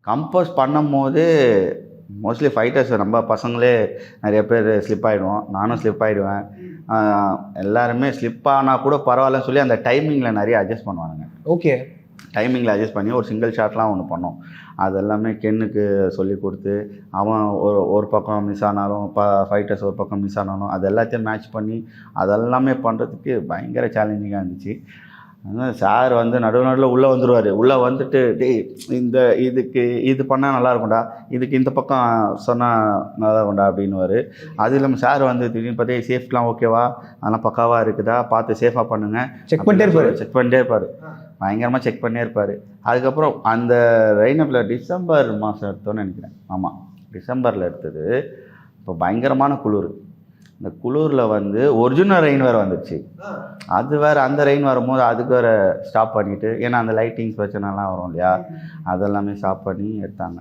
Compose பண்ணும்போது mostly fighters நம்ம பசங்களே நிறைய பேர் ஸ்லிப் ஆகிடுவோம். நானும் ஸ்லிப் ஆகிடுவேன். எல்லாருமே ஸ்லிப் ஆனால் கூட பரவாயில்லன்னு சொல்லி அந்த டைமிங்கில் நிறைய அட்ஜஸ்ட் பண்ணுவானுங்க. ஓகே. டைமிங்கில் அட்ஜஸ்ட் பண்ணி ஒரு சிங்கிள் ஷாட்லாம் ஒன்று பண்ணோம். அது எல்லாமே கென்னுக்கு சொல்லி கொடுத்து, அவன் ஒரு பக்கம் மிஸ் ஆனாலும், ஃபைட்டர்ஸ் ஒரு பக்கம் மிஸ் ஆனாலும், அது எல்லாத்தையும் மேட்ச் பண்ணி அதெல்லாமே பண்ணுறதுக்கு பயங்கர சேலஞ்சிங்காக இருந்துச்சு. அதனால் சார் வந்து நடுவில் உள்ளே வந்துடுவார். உள்ளே வந்துட்டு, டேய் இதுக்கு இது பண்ணால் நல்லாயிருக்கும்டா, இதுக்கு இந்த பக்கம் சொன்னால் நல்லா இருக்கும்டா அப்படின்னுவார். அது இல்லாமல் சார் வந்து திடீர்னு பார்த்தே சேஃப்டிலாம் ஓகேவா, அதெல்லாம் பக்காவாக இருக்குதா, பார்த்து சேஃபாக பண்ணுங்கள், செக் பண்ணிட்டே இருப்பார். பயங்கரமாக செக் பண்ணியே இருப்பார். அதுக்கப்புறம் அந்த ரெயினப்பில் டிசம்பர் மாதம் எடுத்தோன்னு நினைக்கிறேன். ஆமாம், டிசம்பரில் எடுத்தது. இப்போ பயங்கரமான குளிர். இந்த குளிரில் வந்து ஒரிஜினல் ரெயின் வேறு வந்துடுச்சு. அது வேறு, அந்த ரெயின் வரும்போது அதுக்கு வேறு ஸ்டாப் பண்ணிவிட்டு, ஏன்னா அந்த லைட்டிங்ஸ் பிரச்சனைலாம் வரும் இல்லையா, அதெல்லாமே ஸ்டாப் பண்ணி எடுத்தாங்க.